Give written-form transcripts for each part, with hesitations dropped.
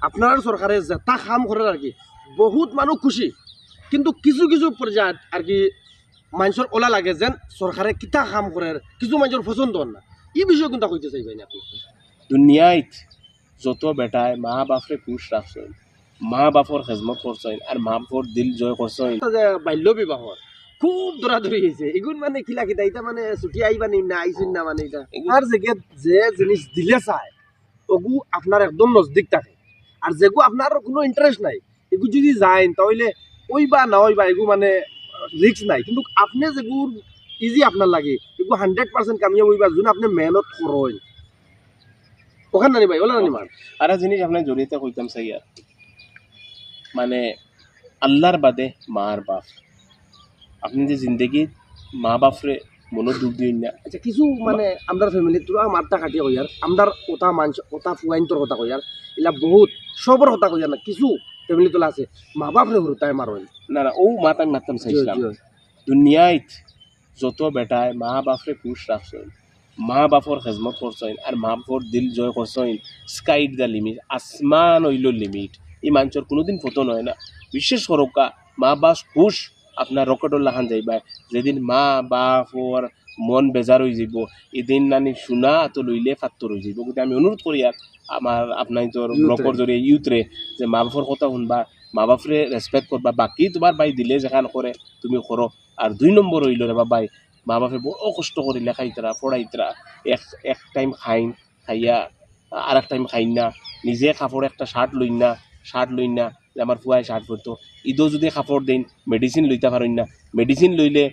আপনার সরকারে যেটা কাম করে আর কি বহুত মানুষ খুশি, কিন্তু কিছু কিছু পর্যায়ে আর কি মানুষের ওলা লাগে যেন সরকারে কিতা কাম করে কিছু মানুষের পছন্দ হন না। এই বিষয়ে কিন্তু কইতে চাইবেন আপনি? দুনিয়াত যত বেটায় মা বাপরে খুশ রাখছেন, মা বাপর খেজমত করছেন আর মা বাপর দিল জয় করছেন। যে বাল্য বিবাহ খুব দৌড়াদৌড়ি হয়েছে, এগুন মানে কিলা কিতা এটা মানে ছুটি আইবা নি না আইসিন না মানে এটা আর যে জিনিস দিলে চায় ওগু আপনার একদম নজদিক থাকে, আর যেগু আপনার কোনো ইন্টারেস্ট নাই এগু যদি যায় তাহলে ওই বা না ওই বা এগু মানে রিস্ক নাই, কিন্তু আপনি যেগুর ইজি আপনার লাগে এগু 100% কামিয়াব হইবা যোন আপনি মেহনত করেন ওখানে নানি ভাই ওলা নানি মার। আর জিনিস আপনার জড়িয়ে কইতাম চাই আর মানে আল্লাহর বাদে মার বাপ, আপনি যে জিন্দগি মা বাপরে মনে দুঃখ দিন না। আচ্ছা কিছু মানে আমরা ফ্যামিলি তোরা মারটা কাটিয়ে কই আর আমরার ওটা মানুষ ওটা ফুয়াইন তোর কথা কই আর এলা বহুত সবর কথা কই আর না, কিছু ফ্যামিলি তোলা আছে মা বাপরে হুরতায় মারেন না না ও মাত আমি মারতাম চাইছিলাম। দুনিয়াত যত বেটায় মা বাপরে খুশ রাখছেন, মা বাপর খেজমত করছেন আর মা বাপর দিল জয় করছেন, স্কাইট দ্য লিমিট, আসমান হইল লিমিট, এই মানুষের কোনোদিন পতন হয় না। বিশেষ সরকা মা বাপ খুশ আপনার রকেটল্লাহান যাইবা, যেদিন মা বাপর মন বেজার হয়ে যাব এদিন নানি শুনা তো লইলে ফাত্তর হয়ে যাব। কিন্তু আমি অনুরোধ করি আর আমার আপনার তোর ব্লকর জড়িয়ে ইউথরে যে মা বাপর কথা শুনবা, মা বাপরে রেসপেক্ট করবা, বাকি তোমার বাই দিলে যেখান করে তুমি করো। আর 2 নম্বর হইল রে বাবাই মা বাপে বড় কষ্ট করে লেখাইতরা পড়াইতরা, এক টাইম খাইন খাইয়া আর এক টাইম খাইন না, নিজে কাপড় একটা শার্ট লইন না যে আমার ফুয়ায় শার্ট পরতো, ঈদও যদি কাপড় দিন মেডিসিন লইতে পারেন না, মেডিসিন লইলে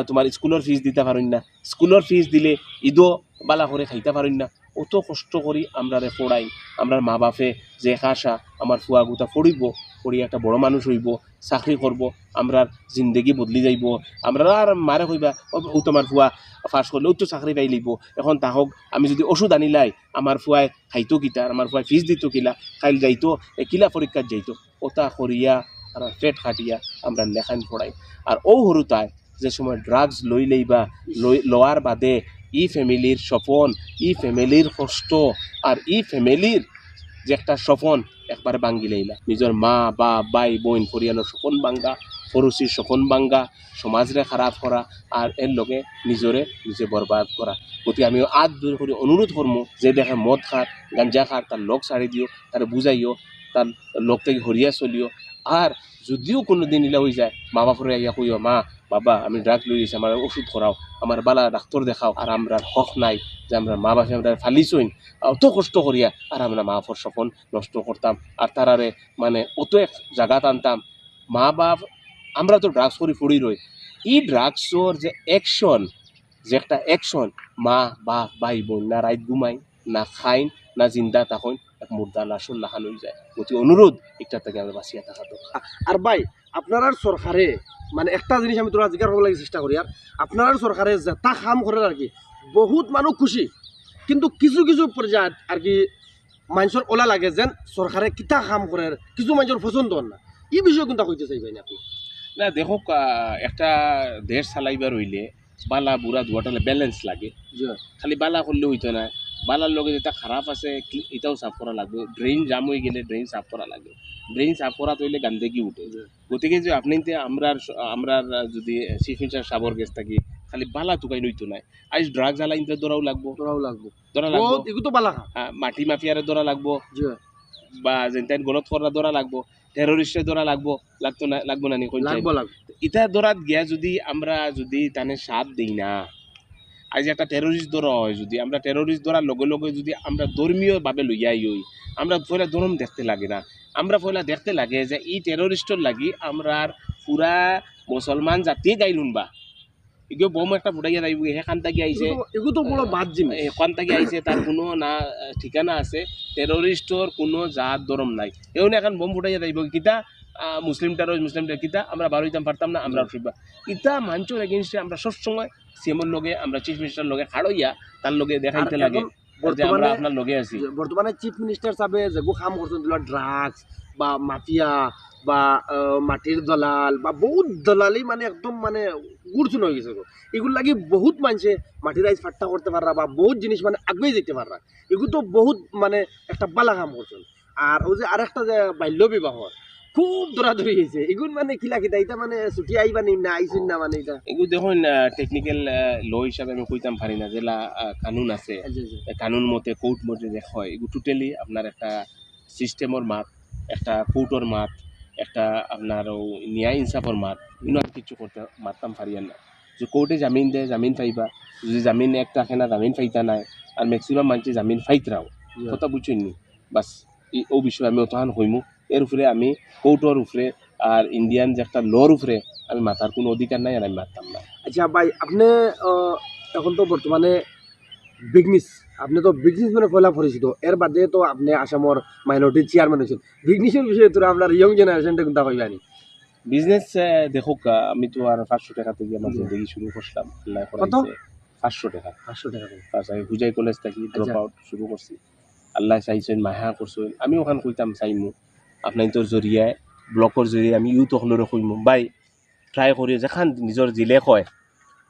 তোমার স্কুলের ফিস দিতে পারেন না, স্কুলের ফিস দিলে ঈদও বালা করে খাইতে পারেন না। অত কষ্ট করি আমরা রে পড়াই, আমরা মা বাপে যে খাসা আমার ফুয়া গুতা পড়িব, পড়ি একটা বড় মানুষ হইব, চাকরি করব, আমরা জিন্দগি বদলি যাইব। আমরা আর মারে কইবা ও তোমার ফুয়া ফার্স্ট করলে ও তো চাকরি পাই লিব, এখন তাহক আমি যদি ওষুধ আনিলাই আমার ফুয়ায় খাইতো কিতা, আমার ফুয়ায় ফিস দিত কিলা, খাইল যাইতো কিলা পরীক্ষার যাইতো, ওটা করিয়া আর পেট খাটিয়া আমরা লেখান পড়াই। আর ও হরুতায় যে সময় ড্রাগস লইলেই বা লওয়ার বাদে ই ফ্যামিলির স্বপন, ই ফ্যামিলির কষ্ট আর ই ফ্যামিলির যে একটা স্বপন একবারে ভাঙ্গি লইলা, নিজের মা বা ভাই বোন পরিয়ানোর স্বপন ভাঙ্গা, পড়োশির স্বপন ভাঙ্গা, সমাজরে খারাপ করা আর এর লগে নিজে বরবাদ করা। গতিকে আমি আজ দূর করে অনুরোধ করবো যে দেখে মদ খার গাঞ্জা খার তার লোক ছাড়ি দিও, তার বুঝাইও, তার লোক থেকে হরিয়া চলিও। আর যদিও কোনো দিন ইলা হয়ে যায় মা বাপরে আইয়া কইও মা বাবা আমি ড্রাগ লই গেছি, আমার ওষুধ করাও, আমার বালা ডাক্তার দেখাও, আর আমরা হক নাই যে আমরা মা বাপে আমরা ফালিছইন অত কষ্ট করিয়া আর আমরা মা বাপর স্বপন নষ্ট করতাম আর তারারে মানে অত এক জায়গা টানতাম। মা বাপ আমরা তো ড্রাগস করি পড়ি রই, এই ড্রাগসর যে অ্যাকশন, যে একটা অ্যাকশন, মা বাপ ভাই বোন না রাইত ঘুমাই না খাইন না জিন্দা তখন এক মুর্দা লাশর লাহান হয়ে যায়। অতি অনুরোধ একটা থেকে আমরা বাঁচিয়া থাকা দরকার। আর ভাই আপনার সরকারে মানে একটা জিনিস আমি তোরা জিজ্ঞাসা করার চেষ্টা করি আর আপনার সরকারে যেটা কাম করে আর কি বহুত মানুষ খুশি, কিন্তু কিছু কিছু পর্যায়ে আর কি মানুষের ওলা লাগে যেন সরকারে কিতা কাম করে কিছু মানুষের পছন্দ হন না। এই বিষয়ে কিন্তু কইতে চাইবেন আপনি? না দেখো একটা দেশ চালাইবার হইলে বালা বুড়া দুয়াটা ব্যালেন্স লাগে, খালি বালা করলে হইতো না, বালার লগে যেটা খারাপ আছে এটাও সাফ করা লাগবে। ড্রেন জাম হয়ে গেলে ড্রেন সাফ করা লাগবে, ড্রেন সাফ করা তৈলে গান্দেগি উঠে। গতিকে যে আপনি আমরা যদি চিফ মিনিস্টার সাবর গেছ থাকি খালি বালা টুকাই নইতো নাই, আজ ড্রাগস আলাইনতে ধরাও লাগবো এগুলো বালা মাটি মাফিয়ারে ধরা লাগবো বা যেন গলত করা ধরা লাগবো, টেরোরিস্টের ধরা লাগবো না নি ইটা ধরাত গিয়া যদি আমরা যদি তানে সাথ দিই না, আজ একটা টেরোরিস্ট ধরা হয়, যদি আমরা টেরোরিস্ট ধরার লগে লগে যদি আমরা ধর্মীয়ভাবে লইয়াই হই, আমরা পয়লা ধর্ম দেখতে লাগে না, আমরা পয়লা দেখতে লাগে যে এই টেরোরিস্টর লাগি আমরা পুরা মুসলমান জাতি গাইলুন বা এগুলো বোম একটা ফুটাইয়া যাইব সেখান থেকে আইছে, এগুলো তো বড় বাদ জিনিস, এখান থেকে আইছে তার কোনো না ঠিকানা আছে, টেরোরিস্টর কোনো জাত ধর্ম নাই, এমন এখন বোম ফুটাইয়া যাইব কিতা মুসলিমটা কিতা আমরা বার হইতাম পারতাম না, আমরা ফিরবা কিতা মানুষের এগেনস্টে আমরা সবসময় সিএমর লগে আমরা চিফ মিনিস্টার লগে খাড়ইয়া তার লগে দেখাইতে লাগে আমরা আপনার লগে আছি। বর্তমানে চিফ মিনিস্টার সাহেবে যেগু কাম করছেন ড্রাগস বা মাফিয়া বা মাটির দলাল বা বহুত দলালি মানে একদম মানে গুরুত্ব হয়ে গেছে, এগুলো লাগি বহুত মানুষে মাটির আইস ফাট্টা করতে পাররা বা বহুত জিনিস মানে আগুয়ে যেতে পাররা, এগুলো তো বহুত মানে একটা বালা কাম করছেন। আর ও যে আরেকটা যে বাল্য বিবাহ খুব দৌড়াদৌড়ি হয়েছে এগুন মানে কিলা কিতা এটা মানে ছুটি আইবা নি না আইসুন না মানে এটা এগুলো দেখুন টেকনিক্যাল ল হিসাবে আমি কইতাম পারি না যেলা কানুন আছে কানুন মতে কোর্ট মতে যে হয় এগুলো টোটালি আপনার একটা সিস্টেমের মাত একটা কোর্টের মাত একটা আপনার ন্যায় ইনসাফের মাত ইনো আর কিছু করতে মারতাম পারিয়ান না যে কোর্টে জামিন দেয় জামিন পাইবা যদি জামিন একটা না জামিন পাইতা নাই আর ম্যাক্সিমাম মানুষ জামিন ফাইতরাও কথা বুঝছেন নি বাস ও বিষয়ে আমি অতহান হইমু এর উপরে আমি কোর্টের উপরে আর ইন্ডিয়ান যে একটা লর উপরে আমি মাথার কোনো অধিকার নাই আর আমি মারতাম না আচ্ছা ভাই আপনি এখন তো বর্তমানে বিজনেস আপনি তো বিজনেস মানে পয়লা পরিচিত এর বাদে তো আপনি আসামর মাইনরিটি চেয়ারম্যান হয়েছেন বিজনেসের বিষয়ে তো আপনার ইয়ং জেনারেশনটা কিন্তু কইবানি বিজনেস দেখুক আমি তো আর 500 টাকা থেকে আমার জিন্দগি শুরু করলাম আল্লাহ কত? করাইছে 500 টাকা 500 টাকা করে। ফার্স্ট আমি হুজাই কলেজ থেকে ড্রপ আউট শুরু করছি আল্লাহ চাইছেন মাহা করছেন আমি ওখান কইতাম চাইমু আপনার তোর জরিয়ায় ব্লকর জরিয়ে আমি ইউথ হলরে কইমু বাই ট্রাই করি যেখান নিজের দিলে কয়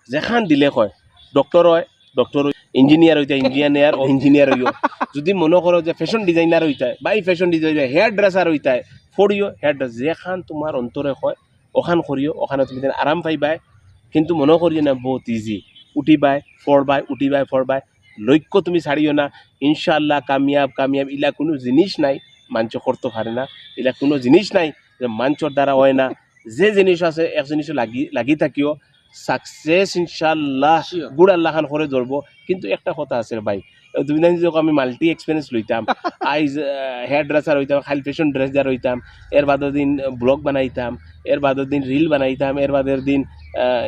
যেখান দিলে কয় ডক্টর হয় ডক্টর ইঞ্জিনিয়ার হইতা ইঞ্জিনিয়ার ও ইঞ্জিনিয়ার হইও যদি মনে করো যে ফ্যাশন ডিজাইনার হইতায় বাই ফ্যাশন ডিজাইনার হেয়ার ড্রেসার হইতায় ফরিও হেয়ার ড্রেস যেখান তোমার অন্তরে হয় ওখান করিও ওখানে তুমি আরাম পাইবাই কিন্তু মনে করিও না বহুত ইজি উঠিবাই ফরবাই লক্ষ্য তুমি ছাড়িও না ইনশাআল্লাহ কামিয়াব ইলা কোনো জিনিস নাই মাঞ্চ করতে পারে না ইলা কোনো জিনিস নাই যে মাঞ্চর দ্বারা হয় না যে জিনিস আছে এক জিনিস লাগি থাকিও সাকসেস ইনশাআল্লাহ গুড় আল্লাহ খান করে ধরবো কিন্তু একটা কথা আছে ভাই তুমি জানি যখন আমি মাল্টি এক্সপিরিয়েন্স লইতাম আইজ হেয়ার ড্রেসার হইতাম খালি ফ্যাশন ড্রেসার হইতাম এর বাদের দিন ব্লগ বানাইতাম এর বাদের দিন রিল বানাইতাম এর বাদের দিন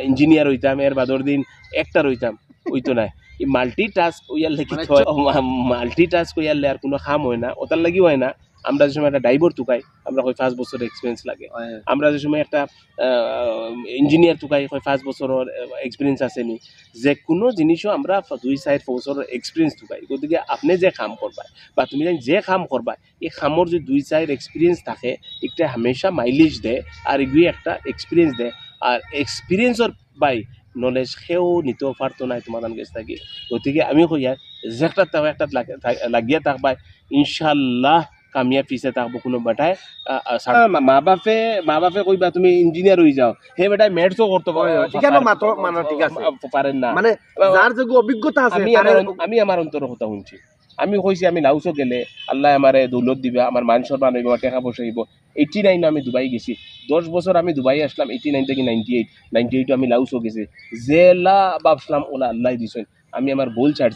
ইঞ্জিনিয়ার হইতাম এর বাদের দিন অ্যাক্টর হইতাম ওইতো নাই এই মাল্টি টাস্ক ওইয়ার লেগে মাল্টি টাস্ক ওইয়ারলে আর কোনো কাম হয় না ওটার লাগি হয় না আমরা যে সময় একটা ড্রাইভার তুকাই আমরা কই 5 বছরের এক্সপিরিয়েন্স লাগে আমরা যে সময় একটা ইঞ্জিনিয়ার তুকাই কই 5 বছরের এক্সপিরিয়েন্স আছে নি যে কোনো জিনিসও আমরা 2-4 বছরের এক্সপিরিয়েন্স তুকাই গতিকে আপনি যে কাম করবা বা তুমি যে কাম করবা এই কামর যে 2-4 এক্সপিরিয়েন্স থাকে একটা হামেশা মাইলেজ দেয় আর এগুলি একটা এক্সপিরিয়েন্স দেয় আর এক্সপিরিয়েন্সর বাই নলেজ সেও নিতেও পারতো নাই তোমাদের কাছ থেকে গতিকে আমি কই আর যে একটা লাগিয়ে থাকবা ইনশাল্লাহ কামিয়াব পিছে থাকবো কোনো বেটায় মা বাপে কইবা তুমি ইঞ্জিনিয়ার হয়ে যাও সেই বেটায় ম্যাথসও করতে পারেন না মানে যার যোগ্য অভিজ্ঞতা আছে আমি আমার অন্তর কথা শুনছি আমি কইছি আমি লাউসও গেলে আল্লাহ আমারে দৌলত দিবা আমার মান সম্মান হইব টাকা পয়সা হইব 89 আমি দুবাই গেছি 10 বছর আমি দুবাই আসলাম 89 থেকে 98 আমি লাউসও গেছি জেলা ভাবছিলাম ওলা আল্লাহ দিছেন আমি আমার গোল ছাড়ছি